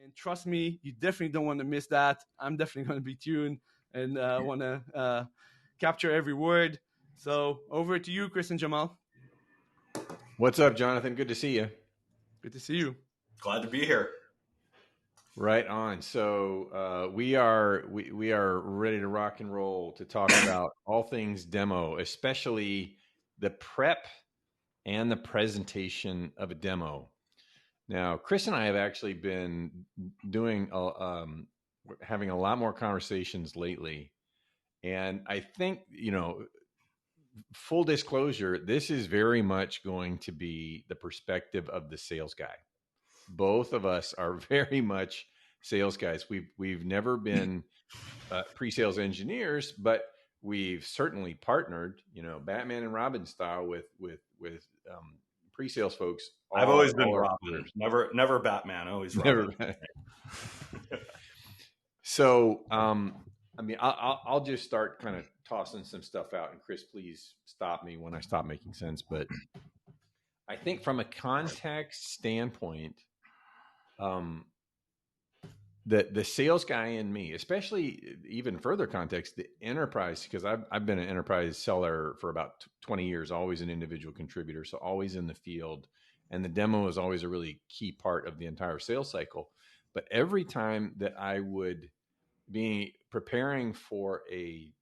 And trust me, you definitely don't want to miss that. I'm definitely going to be tuned and want to capture every word. So over to you, Chris and Jamal. What's up, Jonathan? Good to see you. Good to see you. Glad to be here. Right on. So we are ready to rock and roll to talk about all things demo, especially the prep and the presentation of a demo. Now, Chris and I have actually been doing having a lot more conversations lately, and I think, full disclosure, this is very much going to be the perspective of the sales guy. Both of us are very much sales guys. We've never been pre-sales engineers, but we've certainly partnered, Batman and Robin style with pre-sales folks. I've always been Robin, never Batman. Always Robin. So, I'll just start kind of tossing some stuff out, and Chris, please stop me when I stop making sense. But I think from a context standpoint, the sales guy in me, especially even further context, the enterprise, because I've been an enterprise seller for about 20 years, always an individual contributor, so always in the field, and the demo is always a really key part of the entire sales cycle. But every time that I would be preparing for a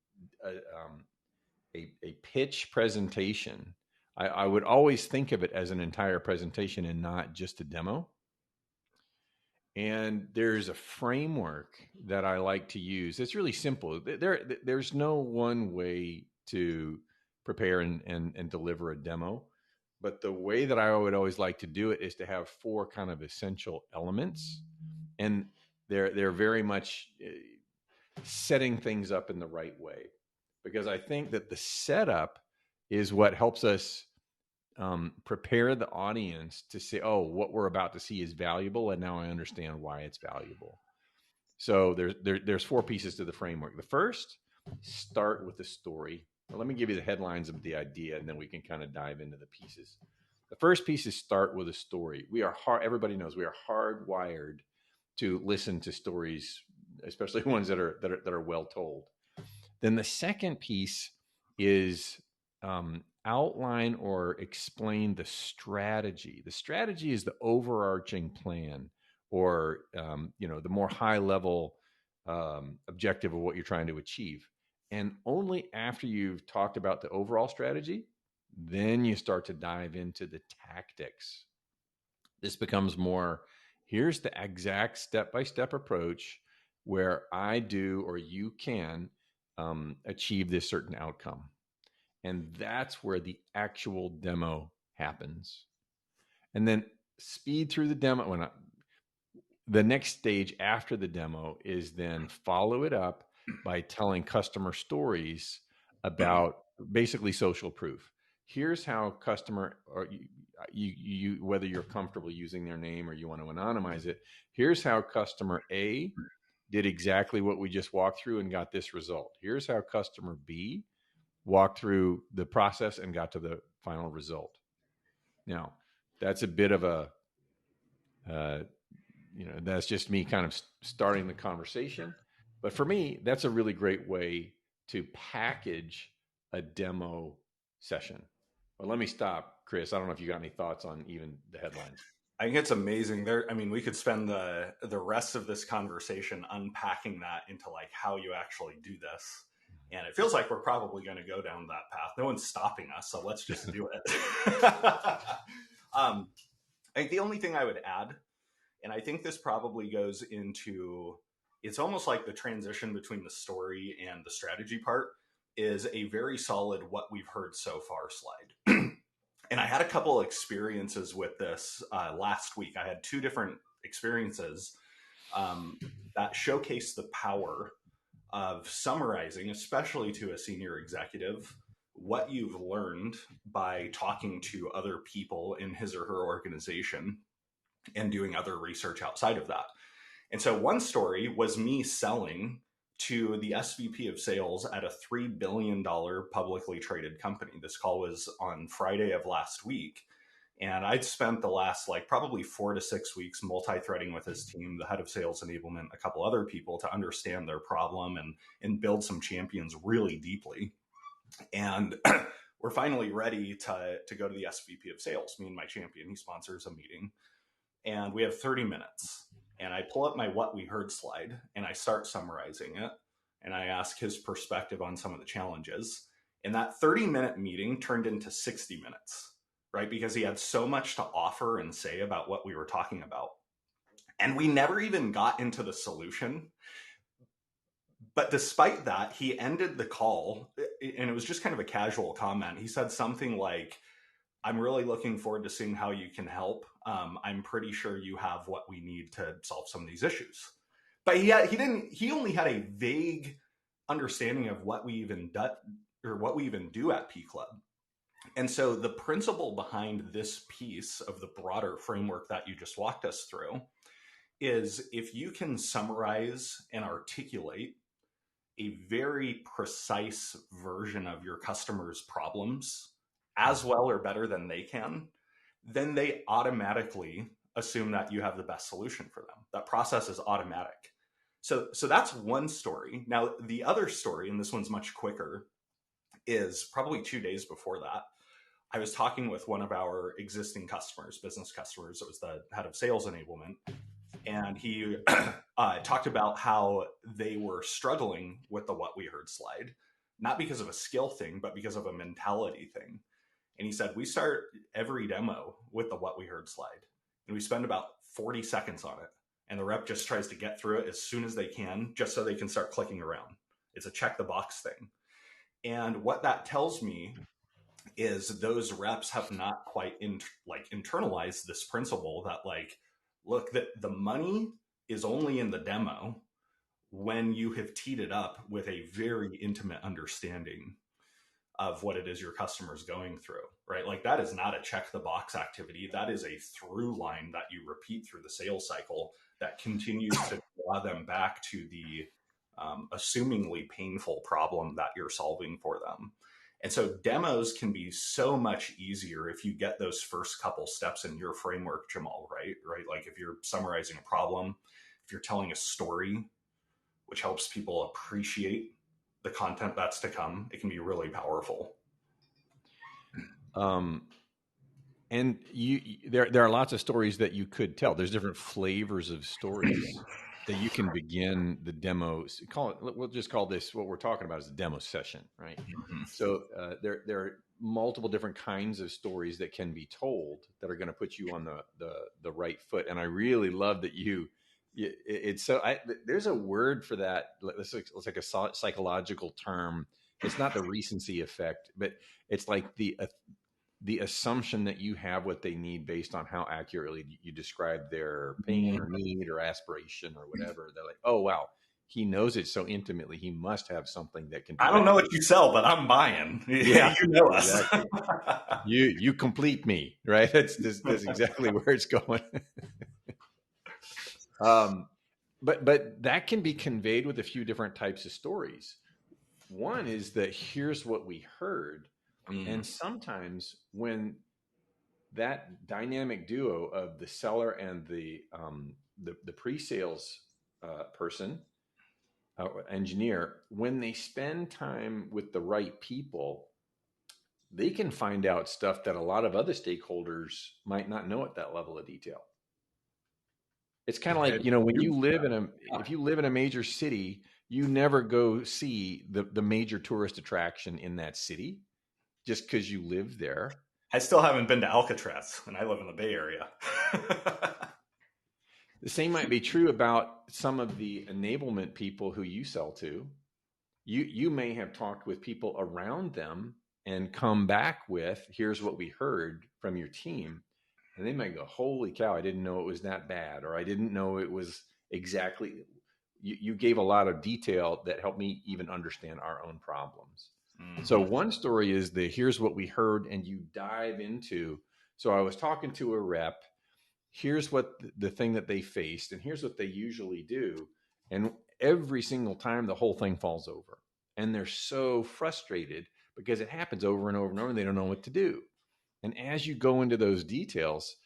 pitch presentation, I would always think of it as an entire presentation and not just a demo. And there's a framework that I like to use. It's really simple. There's no one way to prepare and deliver a demo. But the way that I would always like to do it is to have 4 kind of essential elements. And they're very much setting things up in the right way. Because I think that the setup is what helps us prepare the audience to say, oh, what we're about to see is valuable, and now I understand why it's valuable. So there's 4 pieces to the framework. The first, start with the story. Well, let me give you the headlines of the idea, and then we can kind of dive into the pieces. The first piece is start with a story. Everybody knows we are hardwired to listen to stories, especially ones that are well told. Then the second piece is outline or explain the strategy. The strategy is the overarching plan, or the more high level objective of what you're trying to achieve. And only after you've talked about the overall strategy, then you start to dive into the tactics. This becomes more, here's the exact step-by-step approach where I do or you can achieve this certain outcome. And that's where the actual demo happens. And then speed through the demo. The next stage after the demo is then follow it up by telling customer stories about basically social proof. Here's how customer, or you whether you're comfortable using their name or you want to anonymize it, here's how customer A did exactly what we just walked through and got this result. Here's how customer B walked through the process and got to the final result. Now, that's a bit of a, that's just me kind of starting the conversation. But for me, that's a really great way to package a demo session. But let me stop, Chris. I don't know if you got any thoughts on even the headlines. I think it's amazing. We could spend the rest of this conversation unpacking that into like how you actually do this. And it feels like we're probably going to go down that path. No one's stopping us, so let's just do it. I think the only thing I would add, and I think this probably goes into, it's almost like the transition between the story and the strategy part is a very solid what we've heard so far slide. And I had a couple of experiences with this last week. I had 2 different experiences that showcased the power of summarizing, especially to a senior executive, what you've learned by talking to other people in his or her organization and doing other research outside of that. And so one story was me selling to the SVP of sales at a $3 billion publicly traded company. This call was on Friday of last week. And I'd spent the last like probably 4 to 6 weeks multi-threading with his team, the head of sales enablement, a couple other people, to understand their problem and build some champions really deeply. And we're finally ready to go to the SVP of sales, me and my champion. He sponsors a meeting. And we have 30 minutes. And I pull up my what we heard slide and I start summarizing it. And I ask his perspective on some of the challenges. And that 30-minute meeting turned into 60 minutes, right? Because he had so much to offer and say about what we were talking about. And we never even got into the solution. But despite that, he ended the call, and it was just kind of a casual comment. He said something like, I'm really looking forward to seeing how you can help. I'm pretty sure you have what we need to solve some of these issues. But he only had a vague understanding of what we even do at P Club. And so the principle behind this piece of the broader framework that you just walked us through is, if you can summarize and articulate a very precise version of your customer's problems as well or better than they can, then they automatically assume that you have the best solution for them. That process is automatic. So that's one story. Now, the other story, and this one's much quicker, is probably 2 days before that. I was talking with one of our existing customers, business customers. It was the head of sales enablement. And he talked about how they were struggling with the what we heard slide, not because of a skill thing, but because of a mentality thing. And he said, we start every demo with the what we heard slide, and we spend about 40 seconds on it. And the rep just tries to get through it as soon as they can, just so they can start clicking around. It's a check the box thing. And what that tells me is those reps have not quite internalized this principle that, like, look, that the money is only in the demo when you have teed it up with a very intimate understanding of what it is your customer's going through, right? Like, that is not a check the box activity. That is a through line that you repeat through the sales cycle that continues to draw them back to the assumingly painful problem that you're solving for them. And so demos can be so much easier if you get those first couple steps in your framework, Jamal, right? Like, if you're summarizing a problem, if you're telling a story, which helps people appreciate the content that's to come, it can be really powerful. And there are lots of stories that you could tell. There's different flavors of stories that you can begin the demos. We'll just call this, what we're talking about is a demo session, right? Mm-hmm. So there are multiple different kinds of stories that can be told that are going to put you on the right foot. And I really love that there's a word for that. It's like a psychological term. It's not the recency effect, but it's like the assumption that you have what they need based on how accurately you describe their pain or need or aspiration or whatever. They're like, oh, wow, he knows it so intimately. He must have something that can. I don't know what you sell, but I'm buying. Yeah, you know us. Exactly. You complete me, right? That's exactly where it's going. But that can be conveyed with a few different types of stories. One is that here's what we heard. And sometimes when that dynamic duo of the seller and the pre-sales person, engineer, when they spend time with the right people, they can find out stuff that a lot of other stakeholders might not know at that level of detail. It's kind of like, when you live if you live in a major city, you never go see the major tourist attraction in that city just because you live there. I still haven't been to Alcatraz, and I live in the Bay Area. The same might be true about some of the enablement people who you sell to. You may have talked with people around them and come back with, here's what we heard from your team. And they might go, holy cow, I didn't know it was that bad. Or I didn't know it was exactly, you gave a lot of detail that helped me even understand our own problems. Mm-hmm. So one story is here's what we heard, and you dive into. So I was talking to a rep. Here's what the thing that they faced, and here's what they usually do. And every single time the whole thing falls over. And they're so frustrated because it happens over and over and over, and they don't know what to do. And as you go into those details,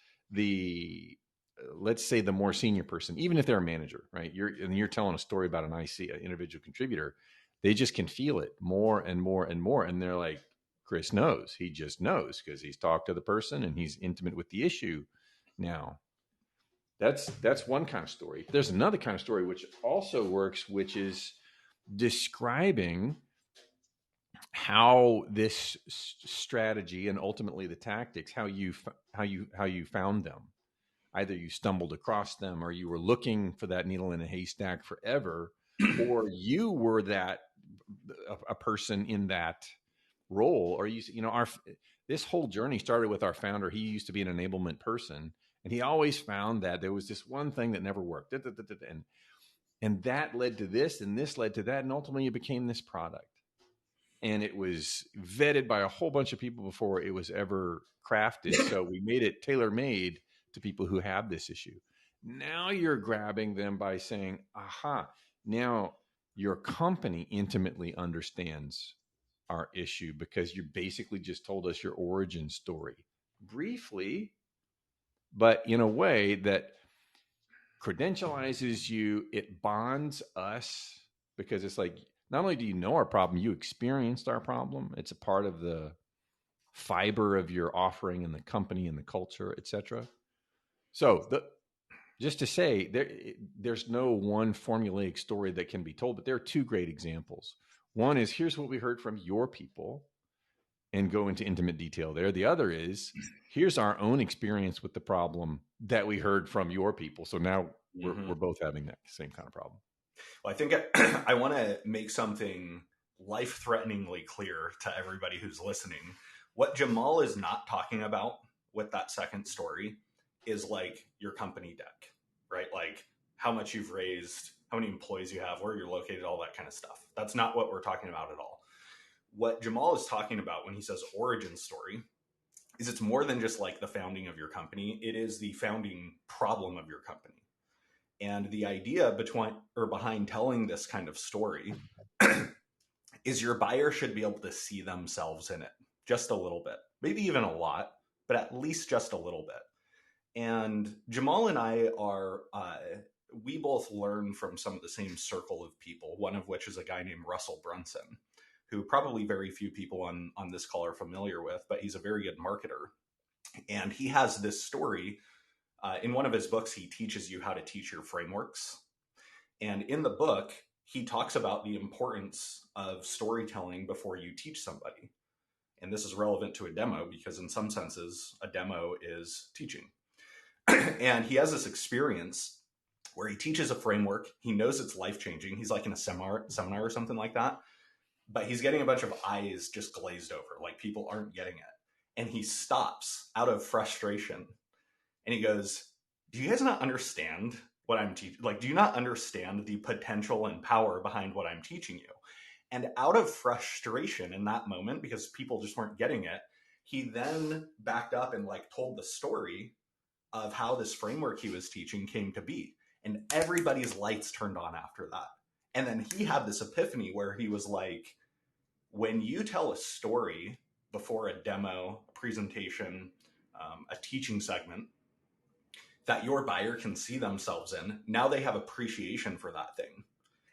let's say the more senior person, even if they're a manager, right? You're telling a story about an IC, an individual contributor, they just can feel it more and more and more. And they're like, Chris knows. He just knows because he's talked to the person and he's intimate with the issue. Now, that's one kind of story. There's another kind of story which also works, which is describing how this strategy and ultimately the tactics, how you found them. Either you stumbled across them, or you were looking for that needle in a haystack forever, or you were a person in that role, or this whole journey started with our founder. He used to be an enablement person, and he always found that there was this one thing that never worked, and that led to this, and this led to that, and ultimately it became this product. And it was vetted by a whole bunch of people before it was ever crafted. So we made it tailor-made to people who have this issue. Now you're grabbing them by saying, aha, now your company intimately understands our issue because you basically just told us your origin story briefly, but in a way that credentializes you. It bonds us because it's like, not only do you know our problem, you experienced our problem. It's a part of the fiber of your offering and the company and the culture, etc. So just to say, there's no one formulaic story that can be told, but there are two great examples. One is, here's what we heard from your people, and go into intimate detail there. The other is, here's our own experience with the problem that we heard from your people. So now we're both having that same kind of problem. Well, I think I want to make something life-threateningly clear to everybody who's listening. What Jamal is not talking about with that second story is like your company deck, right? Like how much you've raised, how many employees you have, where you're located, all that kind of stuff. That's not what we're talking about at all. What Jamal is talking about when he says origin story is it's more than just like the founding of your company. It is the founding problem of your company. And the idea behind telling this kind of story is your buyer should be able to see themselves in it just a little bit, maybe even a lot, but at least just a little bit. And Jamal and I we both learn from some of the same circle of people, one of which is a guy named Russell Brunson, who probably very few people on this call are familiar with, but he's a very good marketer. And he has this story. In one of his books, he teaches you how to teach your frameworks. And in the book, he talks about the importance of storytelling before you teach somebody. And this is relevant to a demo because in some senses, a demo is teaching. And he has this experience where he teaches a framework. He knows it's life-changing. He's like in a seminar or something like that. But he's getting a bunch of eyes just glazed over, like people aren't getting it. And he stops out of frustration. And he goes, do you guys not understand what I'm teaching? Like, do you not understand the potential and power behind what I'm teaching you? And out of frustration in that moment, because people just weren't getting it, he then backed up and like told the story of how this framework he was teaching came to be. And everybody's lights turned on after that. And then he had this epiphany where he was like, when you tell a story before a demo, a presentation, a teaching segment, that your buyer can see themselves in, now they have appreciation for that thing.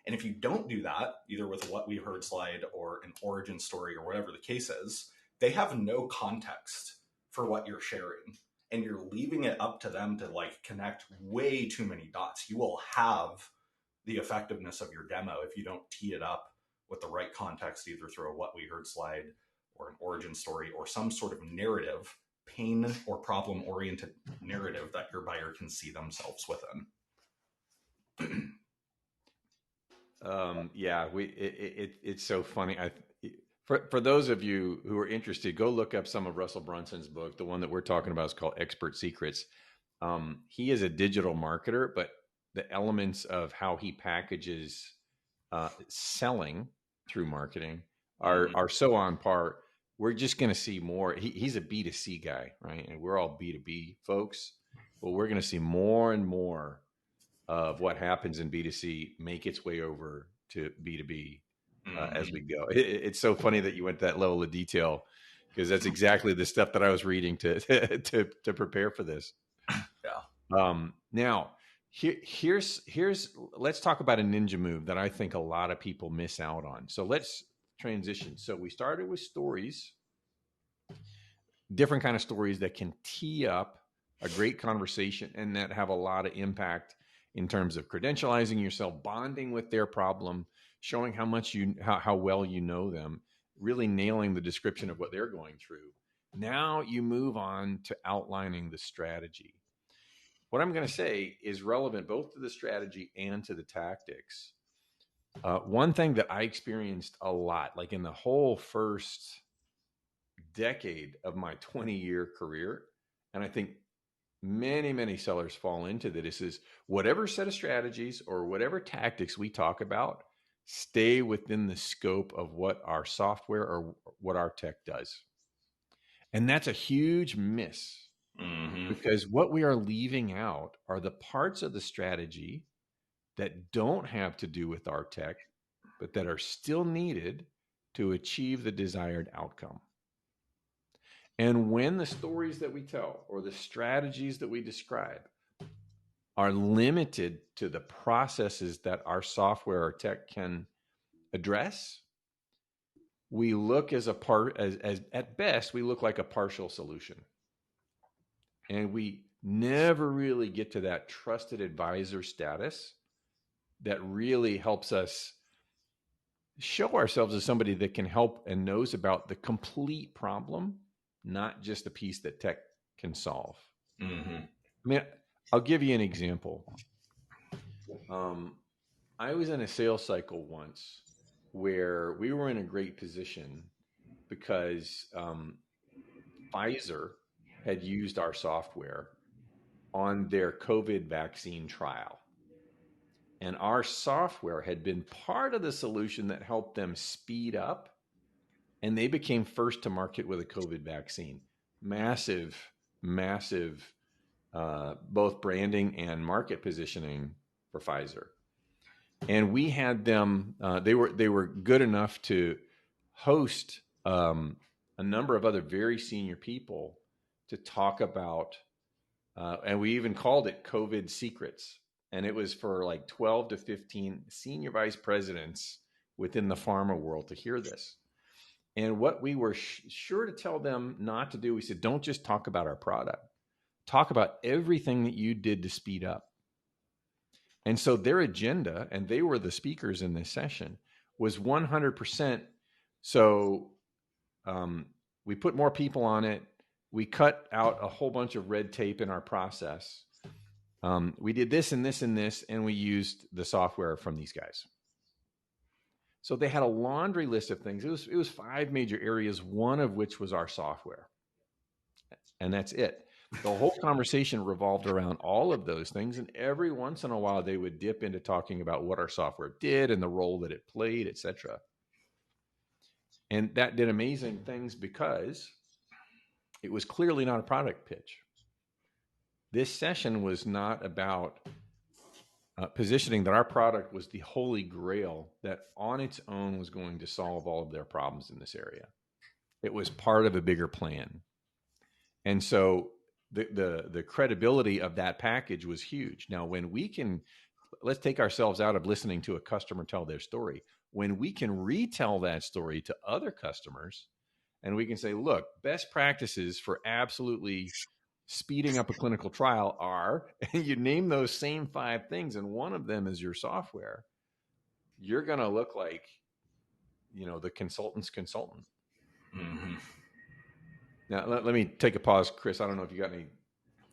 And if you don't do that, either with what we heard slide or an origin story or whatever the case is, they have no context for what you're sharing. And you're leaving it up to them to like connect way too many dots. You will have the effectiveness of your demo if you don't tee it up with the right context, either through a what we heard slide or an origin story or some sort of narrative, pain or problem oriented narrative that your buyer can see themselves within. It's so funny. For those of you who are interested, go look up some of Russell Brunson's book. The one that we're talking about is called Expert Secrets. He is a digital marketer, but the elements of how he packages selling through marketing are so on par. We're just going to see more. He's a B2C guy, right? And we're all B2B folks. But we're going to see more and more of what happens in B2C make its way over to B2B as we go. It's so funny that you went that level of detail because that's exactly the stuff that I was reading to to prepare for this. Yeah. Now, here's let's talk about a ninja move that I think a lot of people miss out on. So let's transition. So we started with stories, different kind of stories that can tee up a great conversation and that have a lot of impact in terms of credentializing yourself, bonding with their problem, showing how much how well you know them, really nailing the description of what they're going through. Now you move on to outlining the strategy. What I'm going to say is relevant both to the strategy and to the tactics. One thing that I experienced a lot, like in the whole first decade of my 20-year career, and I think many sellers fall into this, is whatever set of strategies or whatever tactics we talk about, stay within the scope of what our software or what our tech does. And that's a huge miss. Mm-hmm. Because what we are leaving out are the parts of the strategy that don't have to do with our tech, but that are still needed to achieve the desired outcome. And when the stories that we tell or the strategies that we describe are limited to the processes that our software or tech can address, we look as at best, we look like a partial solution. And we never really get to that trusted advisor status that really helps us show ourselves as somebody that can help and knows about the complete problem, not just a piece that tech can solve. Mm-hmm. I mean, I'll give you an example. I was in a sales cycle once where we were in a great position because Pfizer had used our software on their COVID vaccine trial. And our software had been part of the solution that helped them speed up. And they became first to market with a COVID vaccine. Massive, both branding and market positioning for Pfizer. And we had them, they were good enough to host a number of other very senior people to talk about, and we even called it COVID Secrets. And it was for like 12 to 15 senior vice presidents within the pharma world to hear this. And what we were sure to tell them not to do, we said, don't just talk about our product. Talk about everything that you did to speed up. And so their agenda, and they were the speakers in this session, was 100%. So we put more people on it. We cut out a whole bunch of red tape in our process. We did this and this and this, and we used the software from these guys. So they had a laundry list of things. It was 5 major areas, one of which was our software. And that's it. The whole conversation revolved around all of those things. And every once in a while, they would dip into talking about what our software did and the role that it played, et cetera. And that did amazing things because it was clearly not a product pitch. This session was not about positioning that our product was the holy grail that on its own was going to solve all of their problems in this area. It was part of a bigger plan. And so the credibility of that package was huge. Now, when we can, let's take ourselves out of listening to a customer tell their story. When we can retell that story to other customers and we can say, look, best practices for absolutely speeding up a clinical trial are, and you name those same 5 things, and one of them is your software, you're going to look like, the consultant's consultant. Mm-hmm. Now, let me take a pause, Chris. I don't know if you got any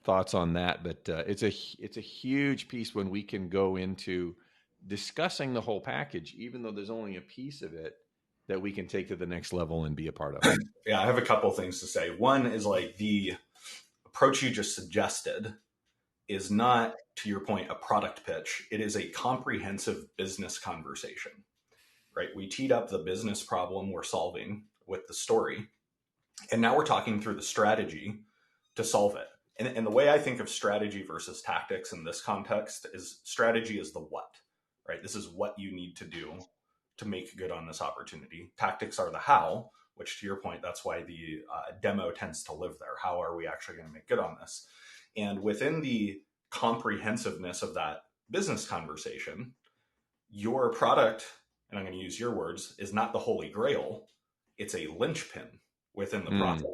thoughts on that, but it's a huge piece when we can go into discussing the whole package, even though there's only a piece of it that we can take to the next level and be a part of. Yeah, I have a couple things to say. One is like the approach you just suggested is not, to your point, a product pitch. It is a comprehensive business conversation, right? We teed up the business problem we're solving with the story, and now we're talking through the strategy to solve it. And the way I think of strategy versus tactics in this context is strategy is the what, right? This is what you need to do to make good on this opportunity. Tactics are the how, which to your point, that's why the demo tends to live there. How are we actually going to make good on this? And within the comprehensiveness of that business conversation, your product, and I'm going to use your words, is not the holy grail. It's a linchpin within the process,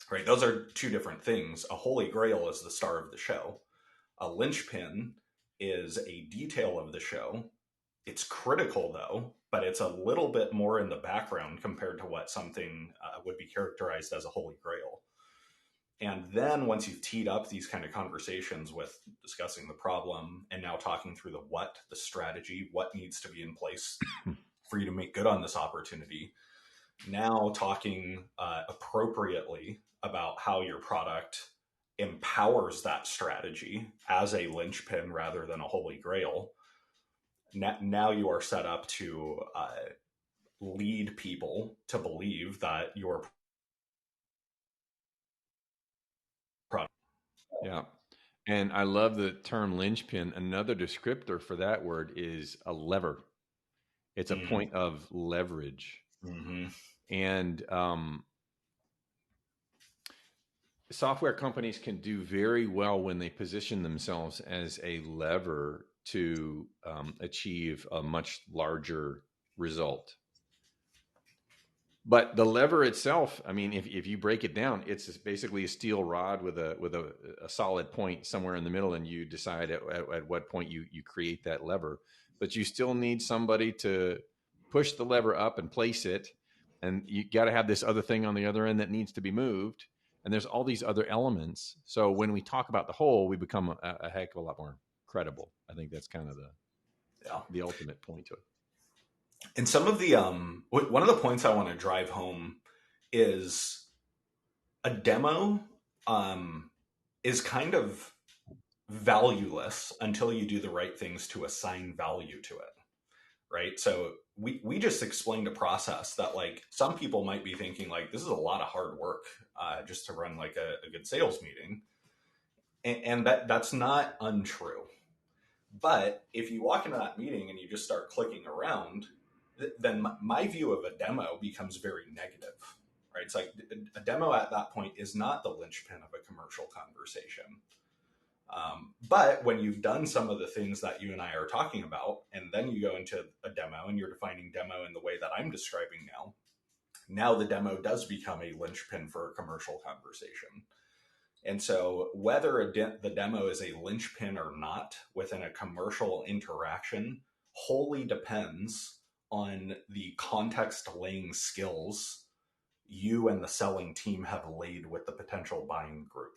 right? Those are two different things. A holy grail is the star of the show. A linchpin is a detail of the show. It's critical though, but it's a little bit more in the background compared to what something would be characterized as a holy grail. And then once you've teed up these kind of conversations with discussing the problem and now talking through the what, the strategy, what needs to be in place for you to make good on this opportunity, now talking appropriately about how your product empowers that strategy as a linchpin rather than a holy grail. Now you are set up to lead people to believe that your product. Yeah. And I love the term linchpin. Another descriptor for that word is a lever. It's a point of leverage. Mm-hmm. And software companies can do very well when they position themselves as a lever to achieve a much larger result. But the lever itself, I mean, if you break it down, it's basically a steel rod with a solid point somewhere in the middle, and you decide at what point you create that lever. But you still need somebody to push the lever up and place it, and you got to have this other thing on the other end that needs to be moved. And there's all these other elements. So when we talk about the whole, we become a heck of a lot more credible. I think that's kind of the ultimate point to it. And some of the one of the points I want to drive home is a demo is kind of valueless until you do the right things to assign value to it, right? So we just explained a process that, like, some people might be thinking like, this is a lot of hard work just to run like a good sales meeting, and that's not untrue. But if you walk into that meeting and you just start clicking around, then my view of a demo becomes very negative, right? It's like a demo at that point is not the linchpin of a commercial conversation. But when you've done some of the things that you and I are talking about, and then you go into a demo and you're defining demo in the way that I'm describing now the demo does become a linchpin for a commercial conversation. And so whether the demo is a linchpin or not within a commercial interaction wholly depends on the context laying skills you and the selling team have laid with the potential buying group.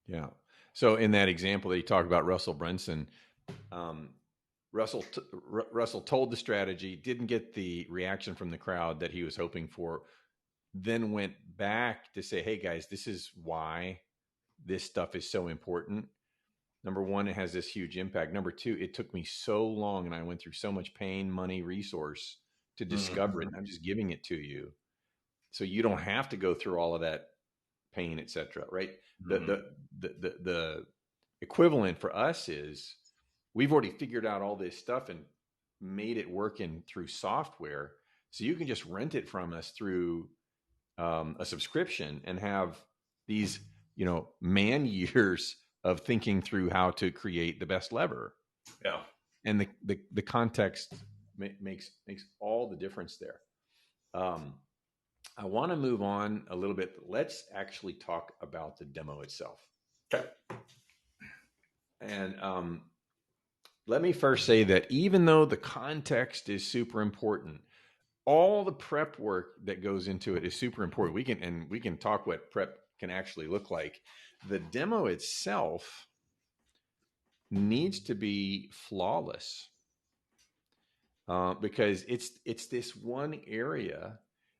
Yeah. So in that example that you talked about, Russell Brunson, Russell told the strategy, didn't get the reaction from the crowd that he was hoping for, then went back to say, hey guys, this is why this stuff is so important. Number one, it has this huge impact. Number two, it took me so long and I went through so much pain, money, resource to discover it. I'm just giving it to you. So you don't have to go through all of that pain, et cetera, right? The equivalent for us is we've already figured out all this stuff and made it work through software. So you can just rent it from us through a subscription and have these, man years of thinking through how to create the best lever. Yeah. And the context makes all the difference there. I want to move on a little bit. Let's actually talk about the demo itself. Okay. And let me first say that even though the context is super important, all the prep work that goes into it is super important. We can talk what prep can actually look like. The demo itself needs to be flawless because it's this one area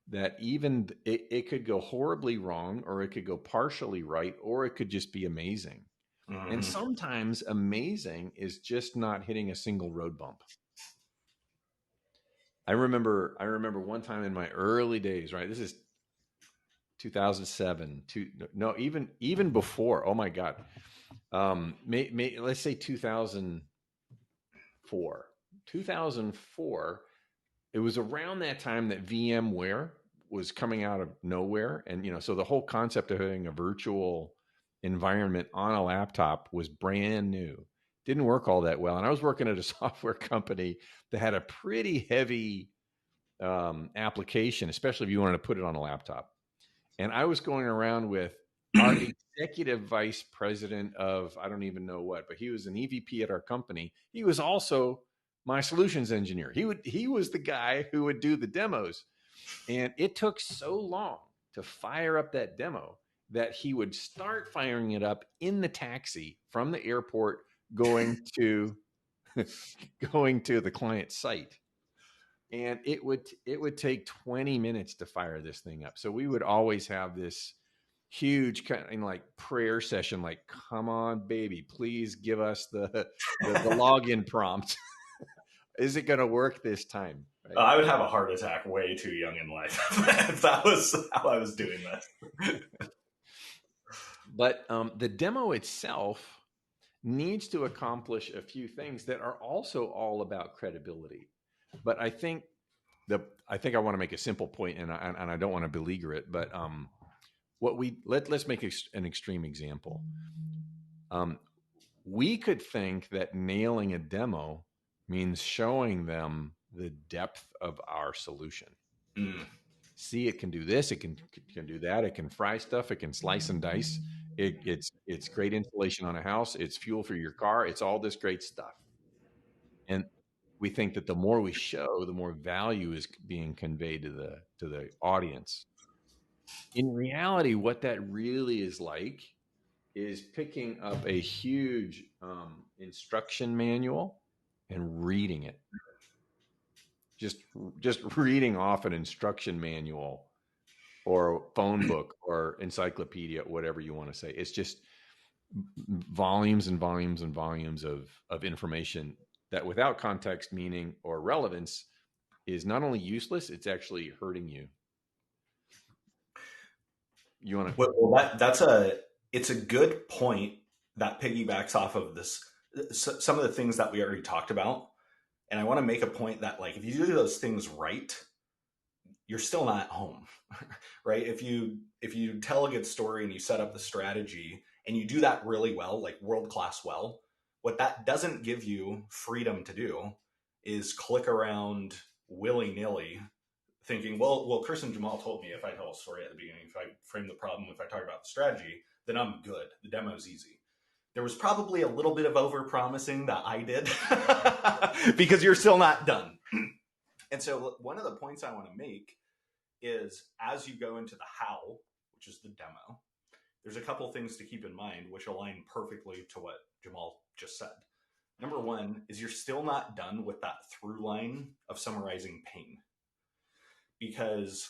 that even it could go horribly wrong, or it could go partially right, or it could just be amazing. Mm-hmm. And sometimes amazing is just not hitting a single road bump. I remember one time in my early days, right? This is 2007, even before. Oh my God. Let's say 2004. 2004, it was around that time that VMware was coming out of nowhere. And, so the whole concept of having a virtual environment on a laptop was brand new. Didn't work all that well. And I was working at a software company that had a pretty heavy application, especially if you wanted to put it on a laptop. And I was going around with our executive vice president of, I don't even know what, but he was an EVP at our company. He was also my solutions engineer. He was the guy who would do the demos. And it took so long to fire up that demo that he would start firing it up in the taxi from the airport going to the client site. And it would take 20 minutes to fire this thing up. So we would always have this huge kind of like prayer session, like, come on, baby, please give us the login prompt. Is it going to work this time? Right? I would have a heart attack way too young in life if that was how I was doing this. But the demo itself needs to accomplish a few things that are also all about credibility. But I think I want to make a simple point, and I don't want to beleaguer it. But let's make an extreme example. We could think that nailing a demo means showing them the depth of our solution. See, it can do this, it can do that, it can fry stuff, it can slice and dice. It's great insulation on a house. It's fuel for your car. It's all this great stuff. And we think that the more we show, the more value is being conveyed to the audience. In reality, what that really is like is picking up a huge instruction manual and reading it. Just reading off an instruction manual or phone book or encyclopedia, whatever you want to say. It's just volumes and volumes and volumes of information that without context, meaning, or relevance is not only useless, it's actually hurting you. You want to? Well, it's a good point that piggybacks off of this, some of the things that we already talked about. And I want to make a point that, like, if you do those things right, you're still not home, right? If you tell a good story and you set up the strategy and you do that really well, like world-class well, what that doesn't give you freedom to do is click around willy-nilly thinking, well, Chris and Jamal told me if I tell a story at the beginning, if I frame the problem, if I talk about the strategy, then I'm good. The demo's easy. There was probably a little bit of over-promising that I did because you're still not done. And so one of the points I want to make is as you go into the how, which is the demo, there's a couple things to keep in mind which align perfectly to what Jamal just said. Number one is you're still not done with that through line of summarizing pain, because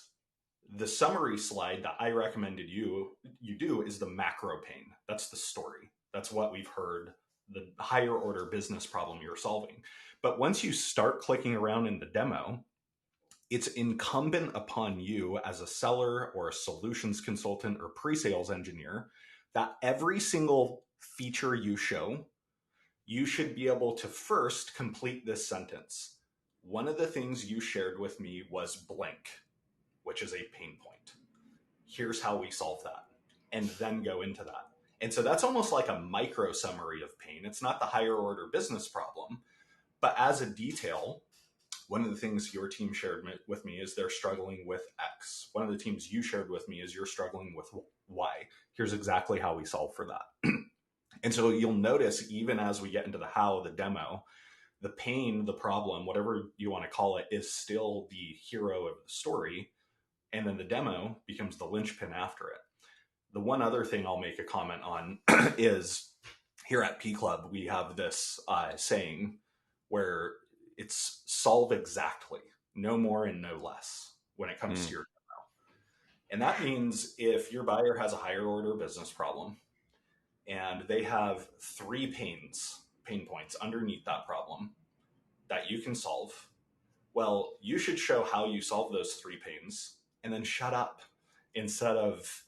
the summary slide that I recommended you do is the macro pain. That's the story. That's what we've heard, the higher order business problem you're solving. But once you start clicking around in the demo, it's incumbent upon you as a seller or a solutions consultant or pre-sales engineer that every single feature you show, you should be able to first complete this sentence. One of the things you shared with me was blank, which is a pain point. Here's how we solve that, and then go into that. And so that's almost like a micro summary of pain. It's not the higher order business problem, but as a detail, one of the things your team shared with me is they're struggling with X. One of the teams you shared with me is you're struggling with Y. Here's exactly how we solve for that. And so you'll notice, even as we get into the how, the demo, the pain, the problem, whatever you want to call it, is still the hero of the story. And then the demo becomes the linchpin after it. The one other thing I'll make a comment on is here at P Club, we have this saying where it's solve exactly, no more and no less when it comes to your demo. And that means if your buyer has a higher order business problem and they have 3 pain points underneath that problem that you can solve, well, you should show how you solve those 3 pains and then shut up instead of,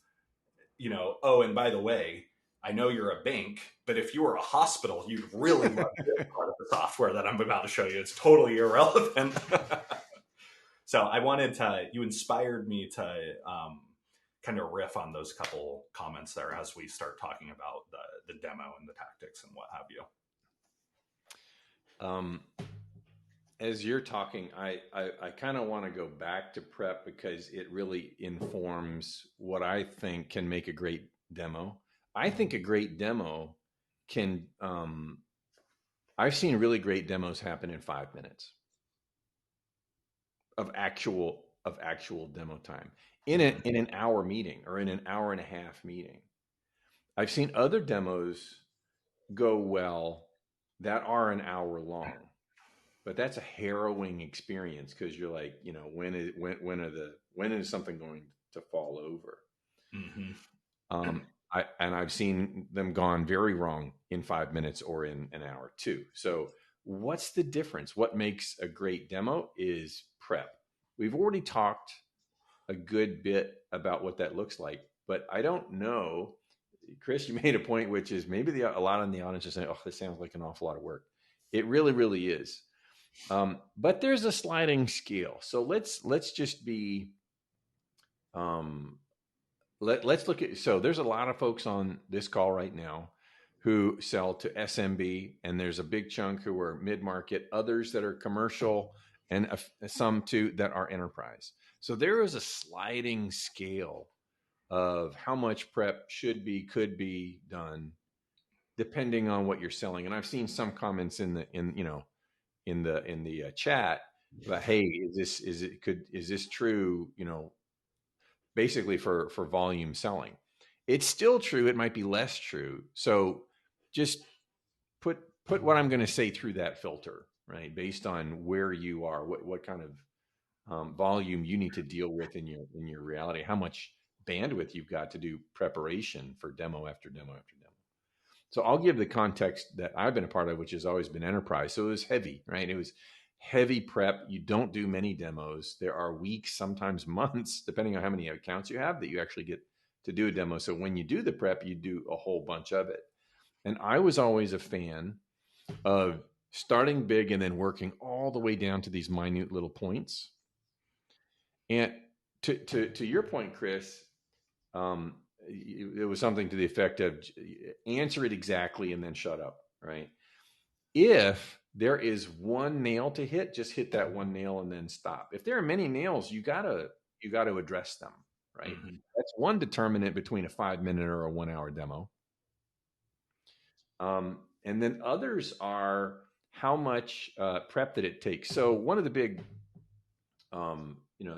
oh, and by the way, I know you're a bank, but if you were a hospital, you'd really love this part of the software that I'm about to show you. It's totally irrelevant. So you inspired me to kind of riff on those couple comments there as we start talking about the demo and the tactics and what have you. As you're talking, I kind of want to go back to prep because it really informs what I think can make a great demo. I think a great demo can, I've seen really great demos happen in 5 minutes of actual demo time in an hour meeting or in an hour and a half meeting. I've seen other demos go well that are an hour long, but that's a harrowing experience because you're like, when is something going to fall over? Mm-hmm. I've seen them gone very wrong in 5 minutes or in an hour too. So what's the difference? What makes a great demo is prep. We've already talked a good bit about what that looks like, but I don't know. Chris, you made a point, which is maybe a lot in the audience are saying, "Oh, this sounds like an awful lot of work." It really, really is. But there's a sliding scale. So let's just be. Let's look at. So there's a lot of folks on this call right now who sell to SMB, and there's a big chunk who are mid-market, others that are commercial, and some too that are enterprise. So there is a sliding scale of how much prep could be done depending on what you're selling. And I've seen some comments in the chat about, hey, is this true? Basically for volume selling. It's still true. It might be less true. So just put what I'm going to say through that filter, right? Based on where you are, what kind of volume you need to deal with in your reality, how much bandwidth you've got to do preparation for demo after demo after demo. So I'll give the context that I've been a part of, which has always been enterprise. So it was heavy, right? It was heavy prep. You don't do many demos. There are weeks, sometimes months, depending on how many accounts you have, that you actually get to do a demo. So when you do the prep, you do a whole bunch of it. And I was always a fan of starting big and then working all the way down to these minute little points. And to your point, Chris, it was something to the effect of answer it exactly and then shut up, right? If there is one nail to hit, just hit that one nail and then stop. If there are many nails, you gotta address them, right? Mm-hmm. That's one determinant between a 5-minute or a 1-hour demo. And then others are how much prep that it takes. So one of the big,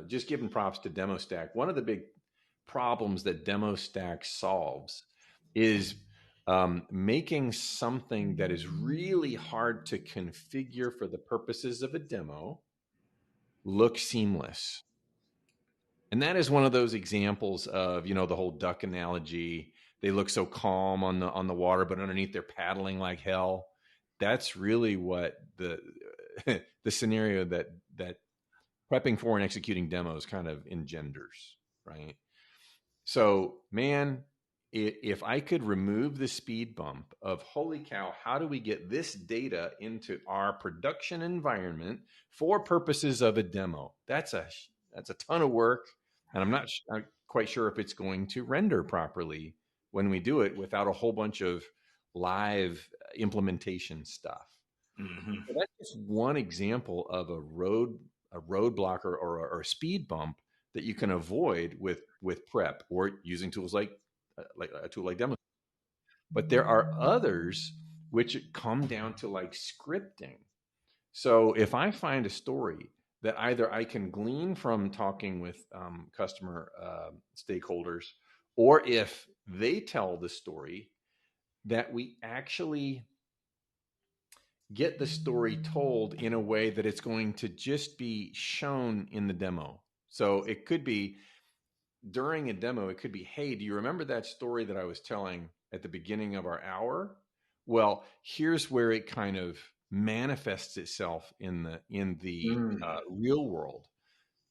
just giving props to DemoStack, one of the big problems that DemoStack solves is making something that is really hard to configure for the purposes of a demo look seamless. And that is one of those examples of, the whole duck analogy. They look so calm on the water, but underneath they're paddling like hell. That's really what the the scenario that prepping for and executing demos kind of engenders, right? So, man, if I could remove the speed bump of, holy cow, how do we get this data into our production environment for purposes of a demo? That's a ton of work, and I'm not quite sure if it's going to render properly when we do it without a whole bunch of live implementation stuff. Mm-hmm. So that's just one example of a roadblock or a speed bump that you can avoid with prep or using tools like a tool like Demo. But there are others which come down to like scripting. So if I find a story that either I can glean from talking with customer stakeholders, or if they tell the story, that we actually get the story told in a way that it's going to just be shown in the demo. So it could be during a demo, it could be, hey, do you remember that story that I was telling at the beginning of our hour? Well, here's where it kind of manifests itself in the real world,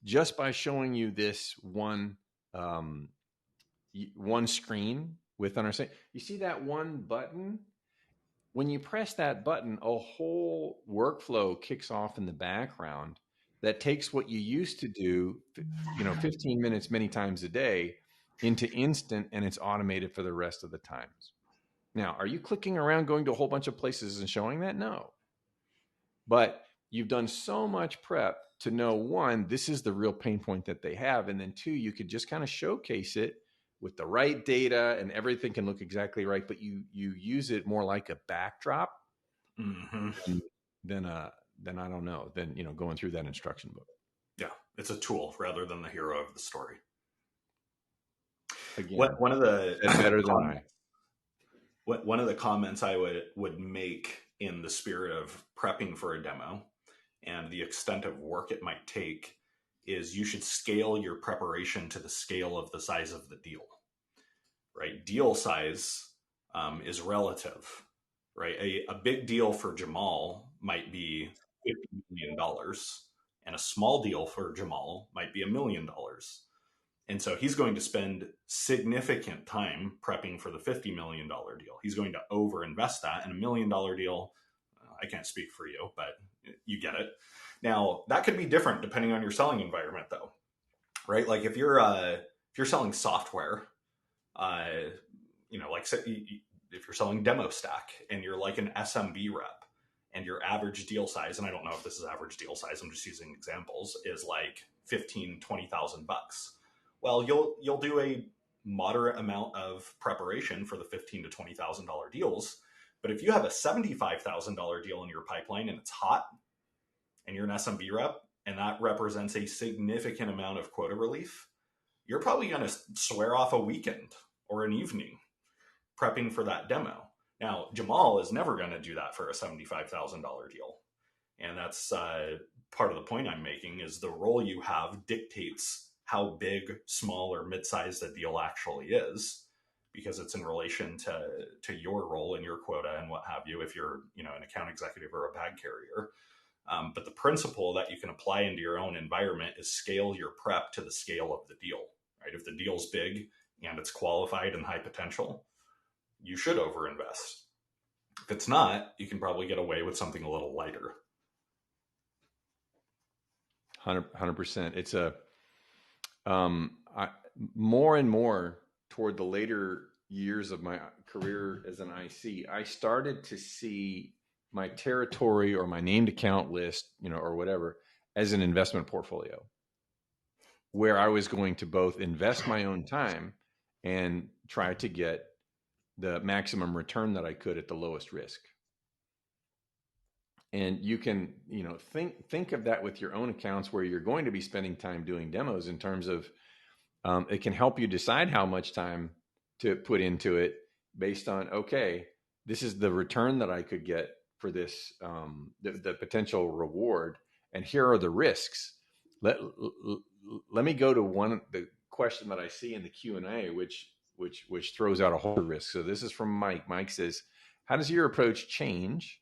just by showing you this one screen with understanding. You see that one button? When you press that button, a whole workflow kicks off in the background that takes what you used to do, 15 minutes many times a day into instant, and it's automated for the rest of the times. Now, are you clicking around going to a whole bunch of places and showing that? No. But you've done so much prep to know, one, this is the real pain point that they have. And then two, you could just kind of showcase it with the right data and everything can look exactly right. But you use it more like a backdrop than I don't know, than, going through that instruction book. Yeah. It's a tool rather than the hero of the story. Again, one of the better than I. One of the comments I would make in the spirit of prepping for a demo and the extent of work it might take is you should scale your preparation to the scale of the size of the deal, right? Deal size is relative, right? A big deal for Jamal might be $50 million, and a small deal for Jamal might be $1 million. And so he's going to spend significant time prepping for the $50 million deal. He's going to overinvest that in $1 million deal. I can't speak for you, but you get it. Now, that could be different depending on your selling environment, though, right? Like if you're selling software, like if you're selling Demo Stack and you're like an SMB rep and your average deal size, and I don't know if this is average deal size, I'm just using examples, is like $15,000-$20,000. Well, you'll do a moderate amount of preparation for the $15,000 to $20,000 deals. But if you have a $75,000 deal in your pipeline and it's hot and you're an SMB rep and that represents a significant amount of quota relief, you're probably going to swear off a weekend or an evening prepping for that demo. Now, Jamal is never going to do that for a $75,000 deal. And that's part of the point I'm making is the role you have dictates how big, small, or mid-sized the deal actually is, because it's in relation to your role and your quota and what have you, if you're an account executive or a bag carrier. But the principle that you can apply into your own environment is scale your prep to the scale of the deal, right? If the deal's big and it's qualified and high potential, you should overinvest. If it's not, you can probably get away with something a little lighter. 100%. It's more and more toward the later years of my career as an IC, I started to see my territory or my named account list, or whatever, as an investment portfolio where I was going to both invest my own time and try to get the maximum return that I could at the lowest risk. And you can, think of that with your own accounts where you're going to be spending time doing demos in terms of, it can help you decide how much time to put into it based on, okay, this is the return that I could get for this, the potential reward, and here are the risks. Let me go to the question that I see in the Q&A, which throws out a whole risk. So this is from Mike. Mike says, how does your approach change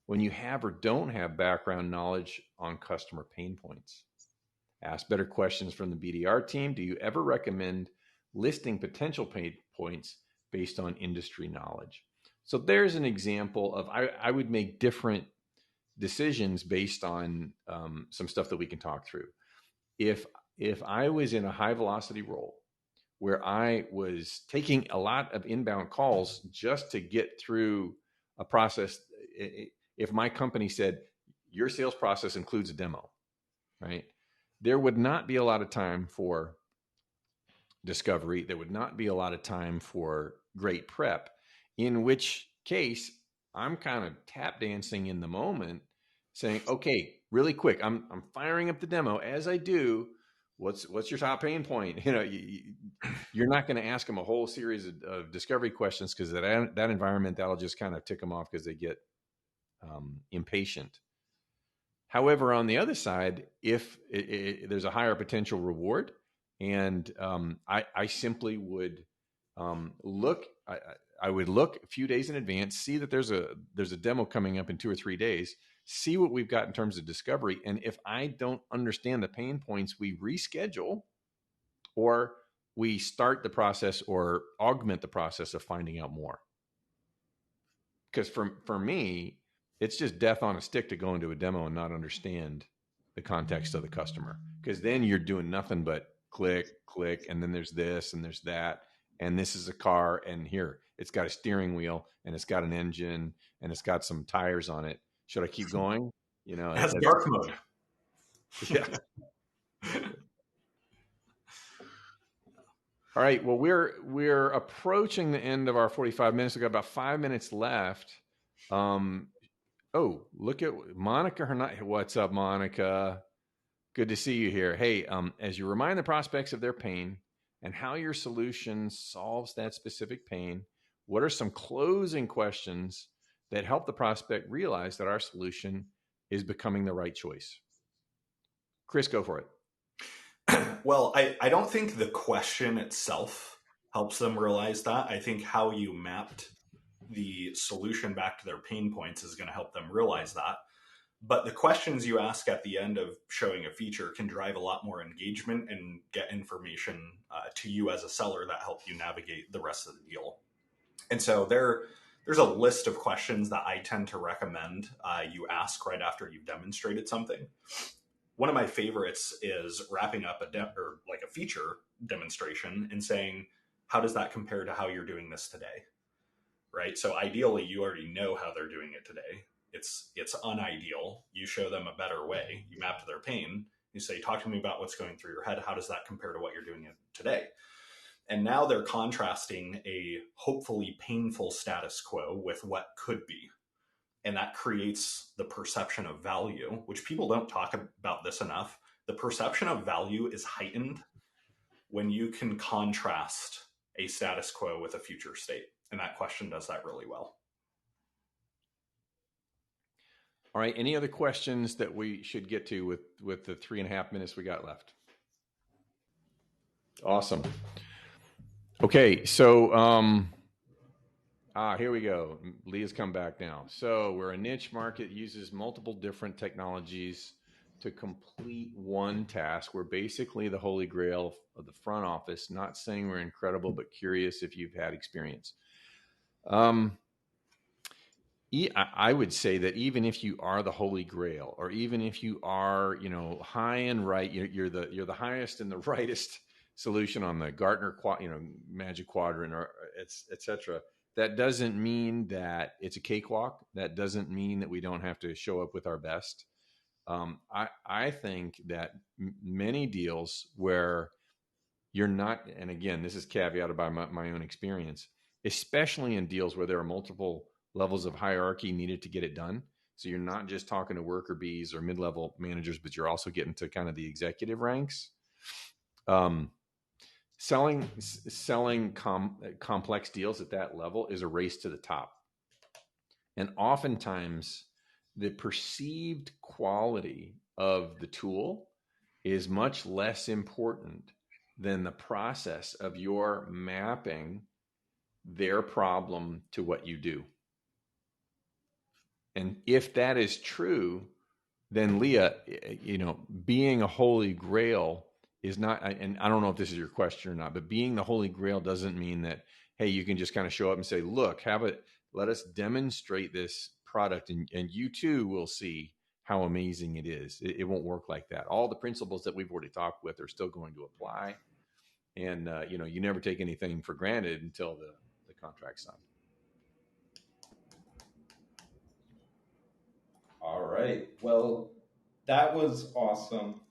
when you have or don't have background knowledge on customer pain points? Ask better questions from the BDR team. Do you ever recommend listing potential pain points based on industry knowledge? So there's an example of I would make different decisions based on some stuff that we can talk through. If I was in a high velocity role where I was taking a lot of inbound calls just to get through a process, if my company said your sales process includes a demo, right? There would not be a lot of time for discovery. There would not be a lot of time for great prep, in which case I'm kind of tap dancing in the moment saying, okay, really quick, I'm firing up the demo. As I do, what's your top pain point? You're not going to ask them a whole series of discovery questions because that environment, that'll just kind of tick them off because they get impatient. However, on the other side, if there's a higher potential reward, and I simply would look. I would look a few days in advance, see that there's a demo coming up in 2 or 3 days, see what we've got in terms of discovery, and if I don't understand the pain points, we reschedule, or we start the process or augment the process of finding out more. Because for me, it's just death on a stick to go into a demo and not understand the context of the customer, because then you're doing nothing but click, click, and then there's this and there's that. And this is a car, and here it's got a steering wheel, and it's got an engine, and it's got some tires on it. Should I keep going? You know, It has dark mode. Yeah. All right. Well, we're approaching the end of our 45 minutes. We've got about 5 minutes left. Oh, look at Monica Hernandez. What's up, Monica? Good to see you here. Hey, as you remind the prospects of their pain and how your solution solves that specific pain, what are some closing questions that help the prospect realize that our solution is becoming the right choice? Chris, go for it. Well, I don't think the question itself helps them realize that. I think how you mapped the solution back to their pain points is going to help them realize that. But the questions you ask at the end of showing a feature can drive a lot more engagement and get information to you as a seller that help you navigate the rest of the deal. And so there's a list of questions that I tend to recommend you ask right after you've demonstrated something. One of my favorites is wrapping up a feature demonstration and saying, how does that compare to how you're doing this today? Right? So ideally, you already know how they're doing it today. It's unideal. You show them a better way. You map to their pain. You say, talk to me about what's going through your head. How does that compare to what you're doing today? And now they're contrasting a hopefully painful status quo with what could be. And that creates the perception of value, which people don't talk about this enough. The perception of value is heightened when you can contrast a status quo with a future state. And that question does that really well. All right. Any other questions that we should get to with the 3.5 minutes we got left? Awesome. Okay. So, here we go. Leah's come back now. So we're a niche market, uses multiple different technologies to complete one task. We're basically the holy grail of the front office, not saying we're incredible, but curious if you've had experience. I would say that even if you are the holy grail, or even if you are, high and right, you're the highest and the rightest solution on the Gartner, Magic Quadrant, or et cetera. That doesn't mean that it's a cakewalk. That doesn't mean that we don't have to show up with our best. I think that many deals where you're not, and again, this is caveated by my own experience, especially in deals where there are multiple levels of hierarchy needed to get it done. So you're not just talking to worker bees or mid-level managers, but you're also getting to kind of the executive ranks. Selling complex deals at that level is a race to the top. And oftentimes the perceived quality of the tool is much less important than the process of your mapping their problem to what you do. And if that is true, then Leah, being a holy grail is not, and I don't know if this is your question or not, but being the holy grail doesn't mean that, hey, you can just kind of show up and say, look, let us demonstrate this product and you too will see how amazing it is. It won't work like that. All the principles that we've already talked with are still going to apply. And, you never take anything for granted until the contract's signed. All right. Well, that was awesome.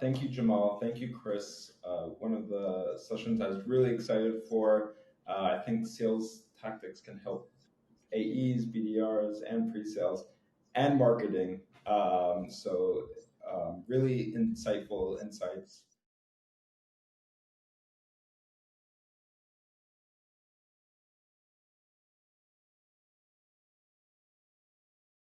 Thank you, Jamal. Thank you, Chris. One of the sessions I was really excited for. I think sales tactics can help AEs, BDRs, and pre-sales, and marketing. So really insightful insights